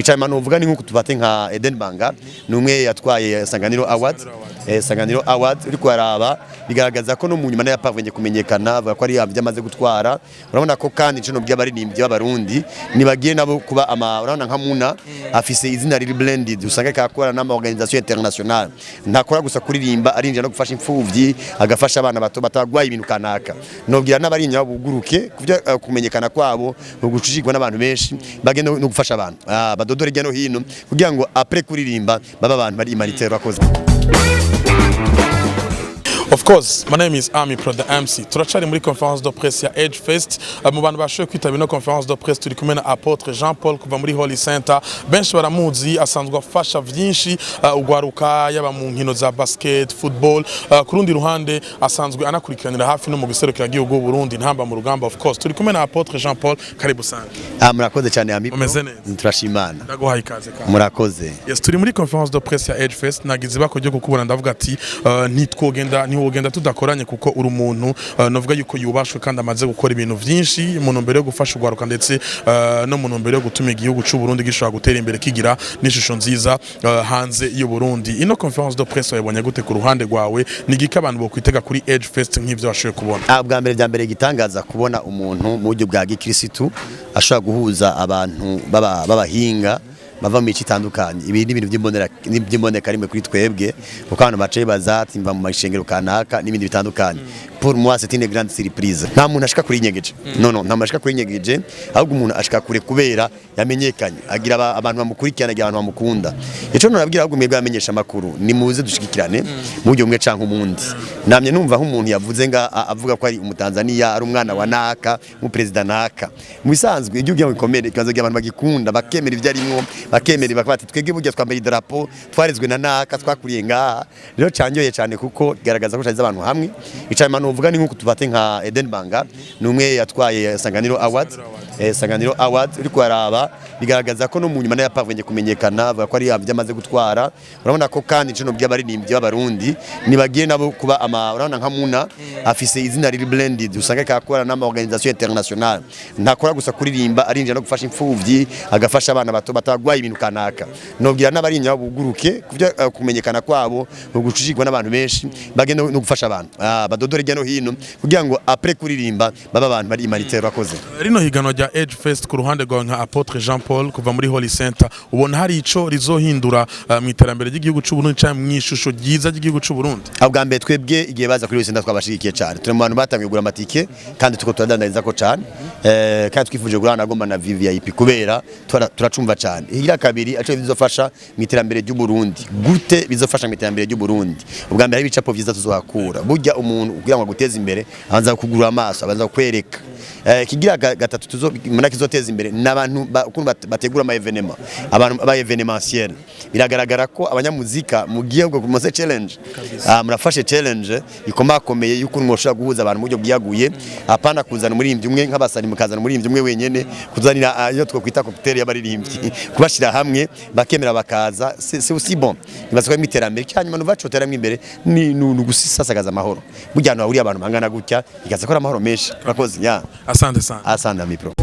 icama novuga ni nkuko tubate nka Eden Banga numwe yatwaye Sanganiro Award Sanganiro Award uri kwaraba bigaragaza ko no mu nyuma yapavanye kumenyekana bavuga ko ari yamaze gutwara urabona ko kandi cyo by'abaririmbyi b'abarundi nibagiye nabo kuba urabona nka Muna afise izina riri blended usanga kakora n'ama organisation internationale ntakora gusa kuririmba arinje no gufasha imfuvyi agafasha abana bato batagwaye ibintu kanaka nobwira n'abarinya buguruke kuvya kumenyekana kwabo ugucishigwa n'abantu benshi bagenda no gufasha abantu badodore geno hino kugira ngo après kuririmba baba abantu bari humanitaire bakoze. Of course, my name is Ami Pro the MC. Turacari muri conference de presse ya Edge Fest. Mu bantu bashoboye kwitabira no conference de presse turi kumwe na Apotre Jean Paul kuva muri Holy Center. Benshi baramuzi asanzwe afasha vyinshi ugwaruka yaba mu nkino za basket, football. Kurundi ruhande asanzwe anakurikiranira hafi no mu giserukira gihugu Burundi ntamba mu rugamba. Of course, turi kumwe na Apotre Jean Paul. Karibu sana. Murakoze cyane Ami. Turashimana. Ndaguhaye ikaze ka. Murakoze. Yes, turi muri conference de presse ya Edge Fest. Nagize bakojye kukubona ndavuga ati ntitwogenda tudakoranye kuko uri umuntu novuga yuko yubashwe kandi amaze gukora ibintu vyinshi mu ntumbero yo gufasha ugwaruka ndetse no mu ntumbero yo gutuma igihugu cy'u Burundi gishobora gutera imbere kigira n'ishusho nziza hanze y'u Burundi. Ino conference de presse wayibonye gute ku ruhande rwawe nigika abantu bo kwitega kuri Edge Fest nk'ivyo washoye kubona? Bwa mbere gitangaza kubona umuntu mu buryo bwa gikristo ashobora guhuza abantu babahinga bava mu itandukanye ibi ni ibintu by'imboneka rimwe kuri twebwe kuko abantu bacaye bazatimva mu mashengero kanaka n'ibindi bitandukanye. Pour moi c'est une grande surprise. Nta muntu ashika kuri nyegeje nta muntu ashika kuri nyegeje ahubwo umuntu ashika kure kubera yamenyekanye agira abantu bamukurikirana agira abantu bamukunda. Ico nabwira ahubwo mwebwe bamenyesha makuru ni muze dushikikirane mu buryo umwe canke umundi. Namye numva nk'umuntu yavuze nga avuga ko ari umutanzania ari umwana wa naka mu president naka mu bisanzwe igihugu gikomeye kibazo abantu bagikunda bakemera ivyo arimwo bakemera bakati twege burya twambaye idarapo twarezwe na naka twakuriye ngaha rero canyoye cyane kuko garagaza ko cyane abantu hamwe icama novuga ni nkuko tubate nka Eden Banga numwe yatwaye Sanganiro Award Sanganiro Award uri kwaraba bigaragaza ko no mu nyuma yapavanye kumenyekana bavuga ko ari yamaze gutwara urabona ko kandi cyo by'abaririmbyi b'abarundi nibagiye nabo kuba urabona nka Muna afise izina riri blended usanga kakora n'ama organisation internationale ntakora gusa kuririmba arinje no gufasha imfuvyi agafasha abana bato batagwaye ibintu kanaka nobwira n'abarinya buguruke kuvya kumenyekana kwabo ugucishigwa n'abantu benshi bagenda no gufasha abantu badodore geno hino kugira ngo après kuririmba baba abantu bari humanitaire bakoze. Rino higano rya Edge Fest ku ruhande rwawe nka Apotre Jean Paul kuva muri Holy Center ubona hari ico rizohindura mu iterambere ry'igihugu cy'u Burundi cyangwa mu ishusho ryiza ry'igihugu cy'u Burundi? Abwa mbere twebwe igihe baza kuri Holy Center twabashigikiye cyane turi mu bantu batangiye kugura amatike kandi tuko turadandariza ko cyane kandi twifuje gurana agomba na VIP kubera turacumva cyane. Hira kabiri aco bizofasha mu iterambere ry'u Burundi gute bizofasha mu iterambere ry'u Burundi ubwa mbere ibicapo vyiza tuzohakura burya umuntu kugira ngo guteza imbere abanza kugura amaso abanza kwereka kigira gatatu tuzomana kizoteza imbere n'abantu bategura ama evenement abantu ba evenementiel biragaragara ko abanyamuzika mugiye ngo kumose challenge murafashe challenge ikomakomeye yuko mwoshobora guhuza abantu mu buryo bwiyaguye apana kuzana umuririmbyi umwe nk'abasani mukazana umuririmbyi umwe wenyene kuzanira iyo twokwita cocktail y'abaririmbyi kubashira hamwe bakemera bakaza c'est aussi bon ibazwa imiterambere cyanyuma nuvacotera imbere ni gusisasagaza amahoro burya no uri abantu bangana gutya ikaza ko amahoro menshi urakoze ya asante sana asante Ami Pro.